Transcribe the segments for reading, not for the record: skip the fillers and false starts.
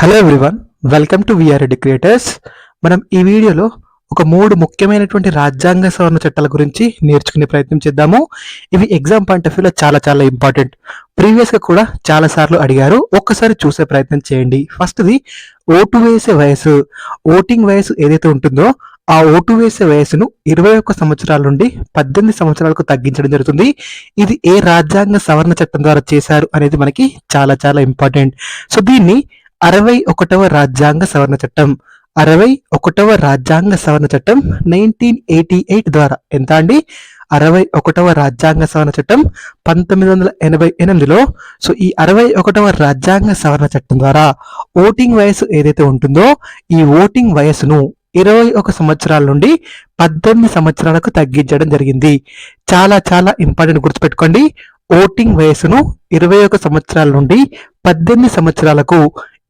Hello everyone, welcome to VR creators. మనం ఈ వీడియోలో ఒక 3 ముఖ్యమైనటువంటి రాజ్యాంగ సవరణ చట్టాల గురించి నేర్చుకునే ప్రయత్నం చేద్దాము. ఇవి ఎగ్జామ్ పాయింట్ ఆఫ్ వ్యూలో చాలా చాలా ఇంపార్టెంట్. ప్రీవియస్గా కూడా చాలా సార్లు అడిగారు, ఒక్కసారి చూసే ప్రయత్నం చేయండి. ఫస్ట్ది ఓటు వేసే వయసు. ఓటింగ్ వయసు ఏదైతే ఉంటుందో ఆ ఓటు వేసే వయసును 21 సంవత్సరాల నుండి 18 సంవత్సరాలకు తగ్గించడం జరుగుతుంది. ఇది ఏ రాజ్యాంగ సవరణ చట్టం ద్వారా చేశారు అనేది మనకి చాలా చాలా ఇంపార్టెంట్. సో దీన్ని 61వ రాజ్యాంగ సవరణ చట్టం 61వ రాజ్యాంగ సవరణ చట్టం 1988 ద్వారా ఎంత అండి 61వ రాజ్యాంగ సవరణ చట్టం 1988లో. సో ఈ 61వ రాజ్యాంగ సవరణ చట్టం ద్వారా ఓటింగ్ వయసు ఏదైతే ఉంటుందో ఈ ఓటింగ్ వయసును 21 సంవత్సరాల నుండి 18 సంవత్సరాలకు తగ్గించడం జరిగింది. చాలా చాలా ఇంపార్టెంట్, గుర్తుపెట్టుకోండి. ఓటింగ్ వయసును 21 సంవత్సరాల నుండి 18 సంవత్సరాలకు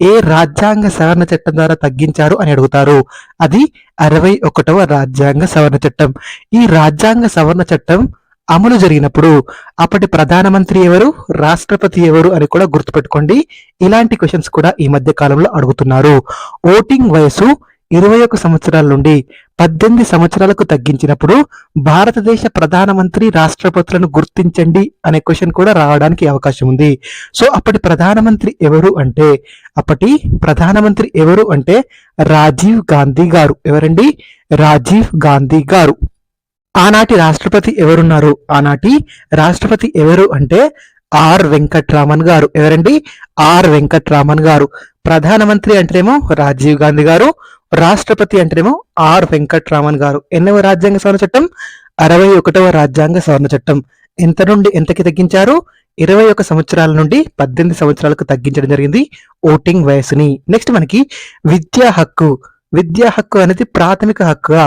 ఏ రాజ్యాంగ సవరణ చట్టం ద్వారా తగ్గించారు అని అడుగుతారు. అది 61వ రాజ్యాంగ సవరణ చట్టం. ఈ రాజ్యాంగ సవరణ చట్టం అమలు జరిగినప్పుడు అప్పటి ప్రధానమంత్రి ఎవరు, రాష్ట్రపతి ఎవరు అని కూడా గుర్తుపెట్టుకోండి. ఇలాంటి క్వశ్చన్స్ కూడా ఈ మధ్య కాలంలో అడుగుతున్నారు. ఓటింగ్ వయసు 21 సంవత్సరాల నుండి 18 సంవత్సరాలకు తగ్గించినప్పుడు భారతదేశ ప్రధానమంత్రి, రాష్ట్రపతులను గుర్తించండి అనే క్వశ్చన్ కూడా రావడానికి అవకాశం ఉంది. సో అప్పటి ప్రధానమంత్రి ఎవరు అంటే రాజీవ్ గాంధీ గారు. ఎవరండి? రాజీవ్ గాంధీ గారు. ఆనాటి రాష్ట్రపతి ఎవరు అంటే ఆర్ వెంకట్రామన్ గారు. ఎవరండి? ఆర్ వెంకట్రామన్ గారు. ప్రధానమంత్రి అంటేనేమో రాజీవ్ గాంధీ గారు, రాష్ట్రపతి అంటేనేమో ఆర్ వెంకట్రామన్ గారు. ఎన్నవ రాజ్యాంగ సవరణ చట్టం? 61వ రాజ్యాంగ సవరణ చట్టం. ఎంత నుండి ఎంతకి తగ్గించారు? 21 సంవత్సరాల నుండి 18 సంవత్సరాలకు తగ్గించడం జరిగింది ఓటింగ్ వయసుని. నెక్స్ట్ మనకి విద్యా హక్కు. విద్యా హక్కు అనేది ప్రాథమిక హక్కుగా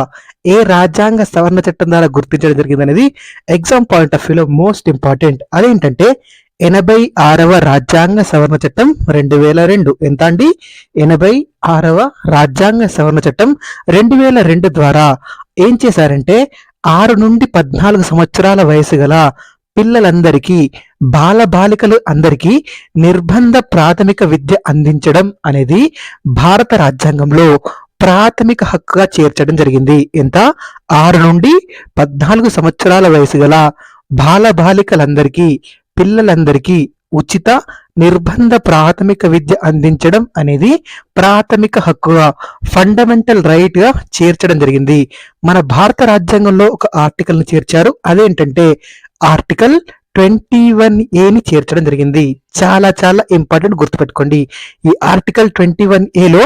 ఏ రాజ్యాంగ సవరణ చట్టం ద్వారా గుర్తించడం జరిగింది అనేది ఎగ్జామ్ పాయింట్ ఆఫ్ వ్యూలో మోస్ట్ ఇంపార్టెంట్. అదేంటంటే 86వ రాజ్యాంగ సవరణ చట్టం 2002. ఎంత అండి? 86వ రాజ్యాంగ సవరణ చట్టం 2002 ద్వారా ఏం చేశారంటే 6 నుండి 14 సంవత్సరాల వయసు గల పిల్లలందరికీ, బాలబాలికలు అందరికీ నిర్బంధ ప్రాథమిక విద్య అందించడం అనేది భారత రాజ్యాంగంలో ప్రాథమిక హక్కుగా చేర్చడం జరిగింది. ఎంత? 6 నుండి 14 సంవత్సరాల వయసు గల బాలబాలికలందరికీ, పిల్లలందరికీ ఉచిత నిర్బంధ ప్రాథమిక విద్య అందించడం అనేది ప్రాథమిక హక్కుగా, ఫండమెంటల్ రైట్ గా చేర్చడం జరిగింది. మన భారత రాజ్యాంగంలో ఒక ఆర్టికల్ ని చేర్చారు. అదేంటంటే ఆర్టికల్ 21A చేర్చడం జరిగింది. చాలా చాలా ఇంపార్టెంట్, గుర్తుపెట్టుకోండి. ఈ ఆర్టికల్ 21Aలో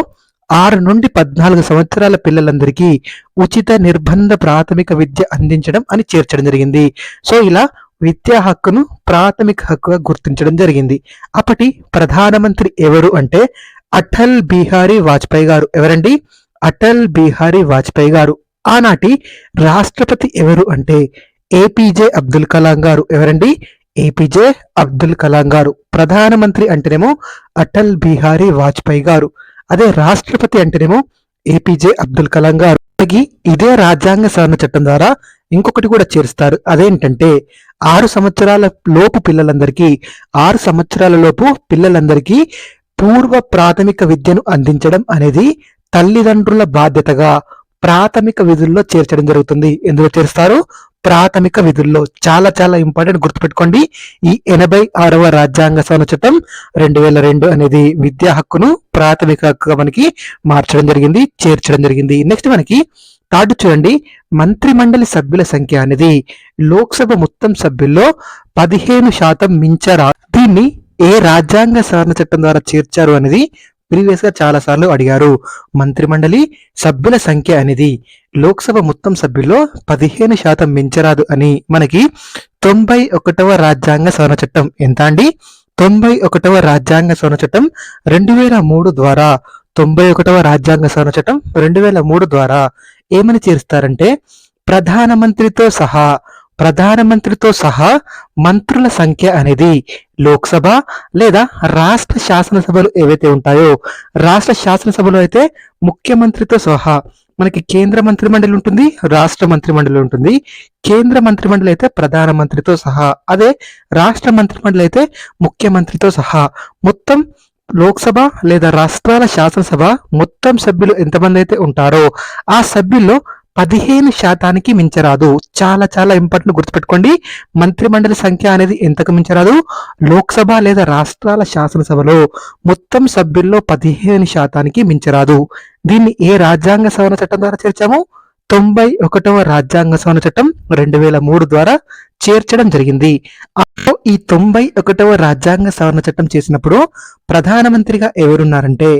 6 నుండి 14 సంవత్సరాల పిల్లలందరికీ ఉచిత నిర్బంధ ప్రాథమిక విద్య అందించడం అని చేర్చడం జరిగింది. సో ఇలా విద్యా హక్కును ప్రాథమిక హక్కుగా గుర్తించడం జరిగింది. అప్పటి ప్రధానమంత్రి ఎవరు అంటే అటల్ బిహారీ వాజ్పేయి గారు. ఎవరండి? అటల్ బిహారీ వాజ్పేయి గారు. ఆనాటి రాష్ట్రపతి ఎవరు అంటే ఏపీజే అబ్దుల్ కలాం గారు. ఎవరండి? ఏపీజే అబ్దుల్ కలాం గారు. ప్రధానమంత్రి అంటేనేమో అటల్ బిహారీ వాజ్పేయి గారు. అదే రాష్ట్రపతి అంటేనేమో ఏపీజే అబ్దుల్ కలాం గారు. ఇదే రాజ్యాంగ సవరణ చట్టం ద్వారా ఇంకొకటి కూడా చేరుస్తారు. అదేంటంటే 6 సంవత్సరాల లోపు పిల్లలందరికీ పూర్వ ప్రాథమిక విద్యను అందించడం అనేది తల్లిదండ్రుల బాధ్యతగా ప్రాథమిక విధుల్లో చేర్చడం జరుగుతుంది. ఎందులో చేరుస్తారు? ప్రాథమిక విధుల్లో. చాలా చాలా ఇంపార్టెంట్, గుర్తుపెట్టుకోండి. ఈ 86వ రాజ్యాంగ సవరణ చట్టం 2002 అనేది విద్యా హక్కును ప్రాథమిక హక్కుగా మనకి మార్చడం జరిగింది, చేర్చడం జరిగింది. నెక్స్ట్ మనకి థర్డ్ చూడండి, మంత్రి మండలి సభ్యుల సంఖ్య అనేది లోక్సభ మొత్తం సభ్యుల్లో 15% మించరా. దీన్ని ఏ రాజ్యాంగ సవరణ చట్టం ద్వారా చేర్చారు అనేది ప్రీవియస్ గా చాలా సార్లు అడిగారు. మంత్రి మండలి సభ్యుల సంఖ్య అనేది లోక్సభ మొత్తం సభ్యుల్లో 15% మించరాదు అని మనకి 91వ రాజ్యాంగ సవరణ చట్టం. ఎంత అండి? 91వ రాజ్యాంగ సవరణ చట్టం 2003 ద్వారా 91వ రాజ్యాంగ సవరణ చట్టం 2003 ద్వారా ఏమని చేరుస్తారంటే ప్రధానమంత్రితో సహా మంత్రుల సంఖ్య అనేది లోక్సభ లేదా రాష్ట్ర శాసనసభలు ఏవైతే ఉంటాయో, రాష్ట్ర శాసనసభలో అయితే ముఖ్యమంత్రితో సహా మనకి కేంద్ర మంత్రిమండలి ఉంటుంది, రాష్ట్ర మంత్రిమండలి ఉంటుంది. కేంద్ర మంత్రిమండలి అయితే ప్రధానమంత్రితో సహా, అదే రాష్ట్ర మంత్రిమండలి అయితే ముఖ్యమంత్రితో సహా మొత్తం లోక్సభ లేదా రాష్ట్రాల శాసనసభ మొత్తం సభ్యులు ఎంతమంది అయితే ఉంటారో ఆ సభ్యుల్లో 15% మించరాదు. చాలా చాలా ఇంపార్టెంట్, గుర్తుపెట్టుకోండి. మంత్రిమండలి సంఖ్య అనేది ఎంతకు మించరాదు? లోక్సభ లేదా రాష్ట్రాల శాసనసభలో మొత్తం సభ్యుల్లో 15% మించరాదు. దీన్ని ఏ రాజ్యాంగ సవరణ చట్టం ద్వారా చేర్చాము? 91వ రాజ్యాంగ సవరణ చట్టం 2003 ద్వారా చేర్చడం జరిగింది. ఈ 91వ రాజ్యాంగ సవరణ చట్టం చేసినప్పుడు ప్రధానమంత్రిగా ఎవరున్నారంటే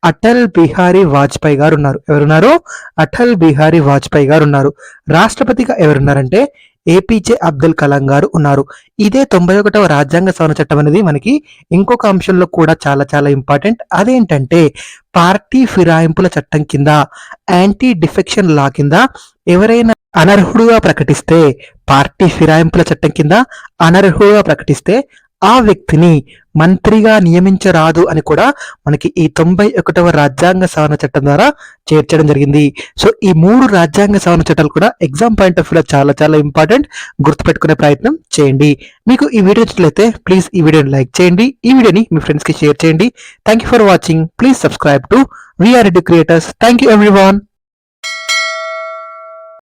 అటల్ బిహారీ వాజ్పేయి గారు ఉన్నారు. ఎవరున్నారు? అటల్ బిహారీ వాజ్పేయి గారు ఉన్నారు. రాష్ట్రపతిగా ఎవరున్నారంటే ఏపీజే అబ్దుల్ కలాం గారు ఉన్నారు. ఇదే 91వ రాజ్యాంగ సవరణ చట్టం అనేది మనకి ఇంకొక అంశంలో కూడా చాలా చాలా ఇంపార్టెంట్. అదేంటంటే పార్టీ ఫిరాయింపుల చట్టం కింద, యాంటీ డిఫెక్షన్ లా కింద ఎవరైనా అనర్హుడుగా ప్రకటిస్తే, పార్టీ ఫిరాయింపుల చట్టం కింద అనర్హుడుగా ప్రకటిస్తే ఆ వ్యక్తిని మంత్రిగా నియమించరాదు అని కూడా మనకి ఈ 91వ రాజ్యాంగ సవరణ చట్టం ద్వారా చేర్చడం జరిగింది. సో ఈ 3 రాజ్యాంగ సవరణ చట్టాలు కూడా ఎగ్జామ్ పాయింట్ ఆఫ్ వ్యూలో చాలా చాలా ఇంపార్టెంట్. గుర్తుపెట్టుకునే ప్రయత్నం చేయండి. మీకు ఈ వీడియో నచ్చినట్లయితే ప్లీజ్ ఈ వీడియోని లైక్ చేయండి, ఈ వీడియోని మీ ఫ్రెండ్స్కి షేర్ చేయండి. Thank you for watching. Please subscribe to VR edu creators. Thank you everyone.